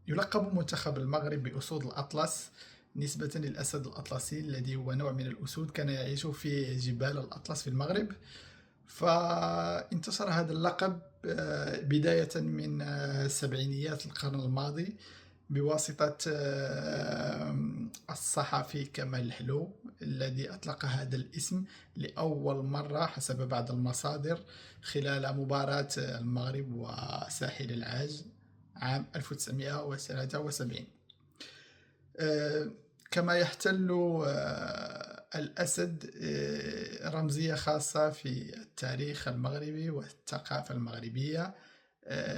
يلقب منتخب المغرب بأسود الأطلس نسبة للأسد الأطلسي الذي هو نوع من الأسود كان يعيش في جبال الأطلس في المغرب. فانتشر هذا اللقب بداية من سبعينيات القرن الماضي بواسطة الصحفي كمال الحلو الذي أطلق هذا الاسم لأول مرة حسب بعض المصادر خلال مباراة المغرب وساحل العاج عام 1973. آه، كما يحتل الأسد رمزية خاصة في التاريخ المغربي والثقافة المغربية،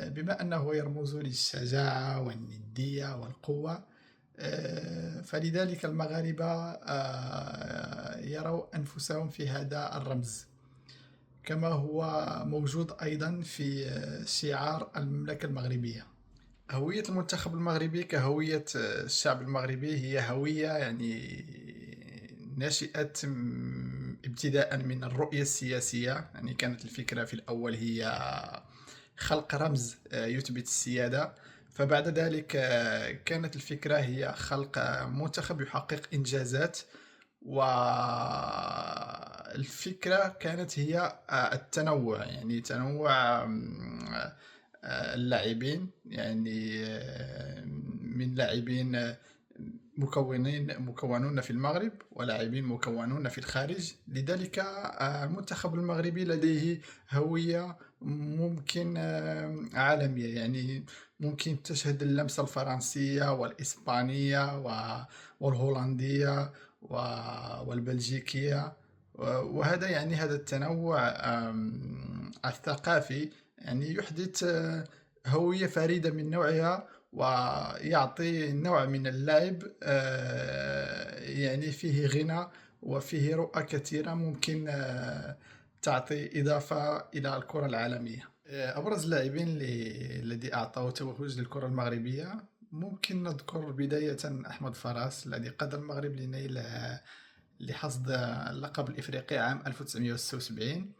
بما أنه يرمز للشجاعة والندية والقوة. فلذلك المغاربة يروا أنفسهم في هذا الرمز، كما هو موجود أيضا في شعار المملكة المغربية. هوية المنتخب المغربي كهوية الشعب المغربي هي هوية يعني نشأت ابتداء من الرؤية السياسية. يعني كانت الفكرة في الأول هي خلق رمز يثبت السيادة، فبعد ذلك كانت الفكرة هي خلق منتخب يحقق إنجازات، والفكرة كانت هي التنوع، يعني تنوع اللاعبين، يعني من لاعبين مكونون في المغرب ولاعبين مكونون في الخارج. لذلك المنتخب المغربي لديه هوية ممكن عالمية، يعني ممكن تشهد اللمسة الفرنسية والإسبانية والهولندية والبلجيكية. وهذا يعني هذا التنوع الثقافي يعني يحدث هوية فريدة من نوعها، ويعطي نوع من اللعب يعني فيه غنى وفيه رؤى كثيرة ممكن تعطي إضافة إلى الكرة العالمية. أبرز اللاعبين الذي أعطوا توهج للكرة المغربية ممكن نذكر بداية أحمد فراس الذي قاد المغرب لنيل لحصد اللقب الإفريقي عام 1976.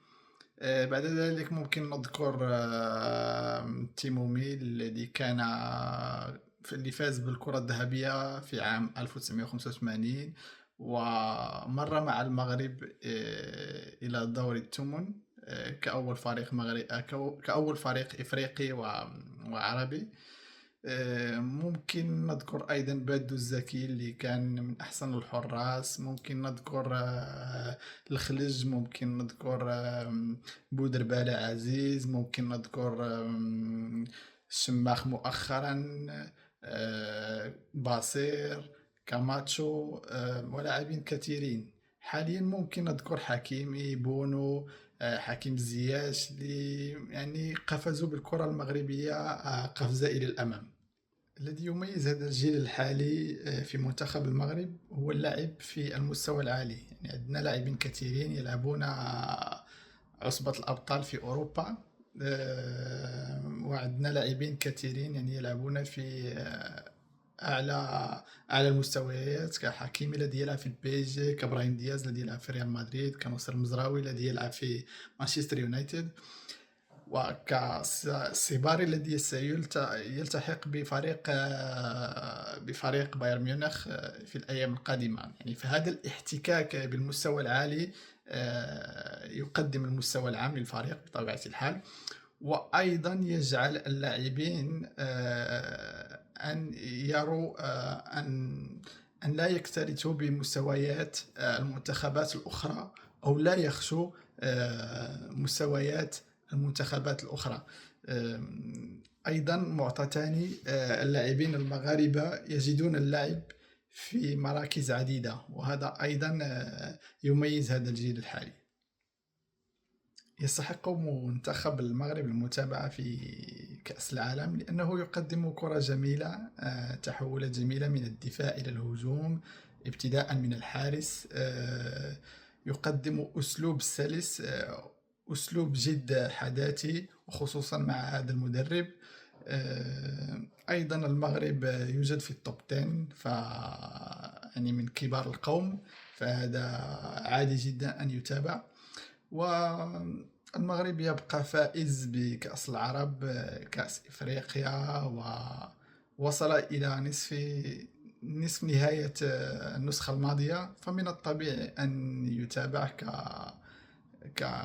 بعد ذلك ممكن نذكر تيمو ميل الذي كان اللي فاز بالكرة الذهبية في عام 1985 ومر مع المغرب إلى دور الثمن كأول فريق كأول فريق إفريقي وعربي. ممكن نذكر أيضا بادو الزكي اللي كان من أحسن الحراس. ممكن نذكر الخلج. ممكن نذكر بودر بالة عزيز. ممكن نذكر الشماخ مؤخرا، باصير، كاماتشو، ولاعبين كثيرين. حاليا ممكن نذكر حكيمي، بونو، حكيم زياش اللي يعني قفزوا بالكرة المغربية قفزة إلى الأمام. الذي يميز هذا الجيل الحالي في منتخب المغرب هو اللعب في المستوى العالي. يعني عندنا لاعبين كثيرين يلعبون عصبة الأبطال في أوروبا، وعندنا لاعبين كثيرين يعني يلعبون في أعلى المستويات، كحكيمي الذي يلعب في البي اس جي، كابراهيم دياز الذي يلعب في ريال مدريد، كناصر المزراوي الذي يلعب في مانشستر يونايتد، وكسيباري الذي سيلتحق بفريق بايرن ميونخ في الأيام القادمة. يعني فهذا الاحتكاك بالمستوى العالي يقدم المستوى العام للفريق بطبيعة الحال، وأيضا يجعل اللاعبين أن يروا أن لا يكترثوا بمستويات المنتخبات الأخرى، أو لا يخشوا مستويات المنتخبات الأخرى. أيضا معطى ثاني، اللاعبين المغاربة يجدون اللعب في مراكز عديدة، وهذا أيضا يميز هذا الجيل الحالي. يستحق منتخب المغرب المتابعة في كأس العالم لأنه يقدم كرة جميلة، تحولات جميلة من الدفاع إلى الهجوم ابتداء من الحارس. يقدم أسلوب سلس، أسلوب جد حداثي، وخصوصا مع هذا المدرب. أيضا المغرب يوجد في التوب 10، يعني من كبار القوم، فهذا عادي جدا أن يتابع. والمغرب يبقى فائز بكأس العرب، كأس إفريقيا وصل إلى نصف نهاية النسخة الماضية، فمن الطبيعي أن يتابع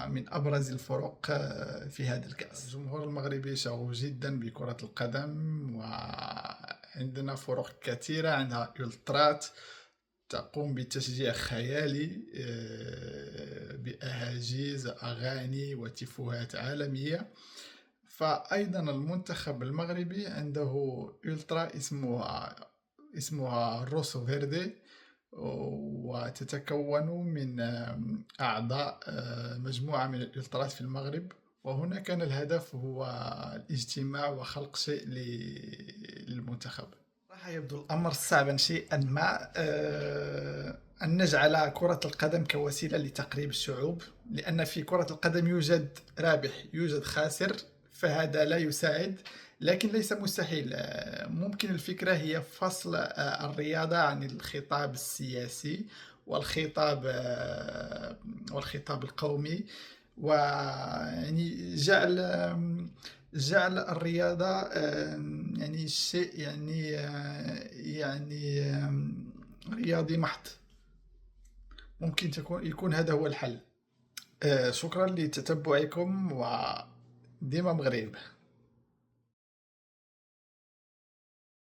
من أبرز الفرق في هذا الكأس. الجمهور المغربي شغوف جدا بكرة القدم، وعندنا فرق كثيرة، عندها إلترات تقوم بتشجيع خيالي بأهاجيز أغاني وتيفوهات عالمية. فأيضا المنتخب المغربي عنده إلترا اسمها روسو فيردي، وتتكون من أعضاء مجموعة من الإلترات في المغرب، وهنا كان الهدف هو الاجتماع وخلق شيء للمنتخب. راح يبدو الأمر صعبا شيئا ما أن نجعل كرة القدم كوسيلة لتقريب الشعوب، لأن في كرة القدم يوجد رابح يوجد خاسر، فهذا لا يساعد، لكن ليس مستحيل. ممكن الفكرة هي فصل الرياضة عن الخطاب السياسي والخطاب القومي، ويعني جعل الرياضة يعني شيء يعني رياضي محض. ممكن يكون هذا هو الحل. شكرا لتتبعكم، وديما مغرب.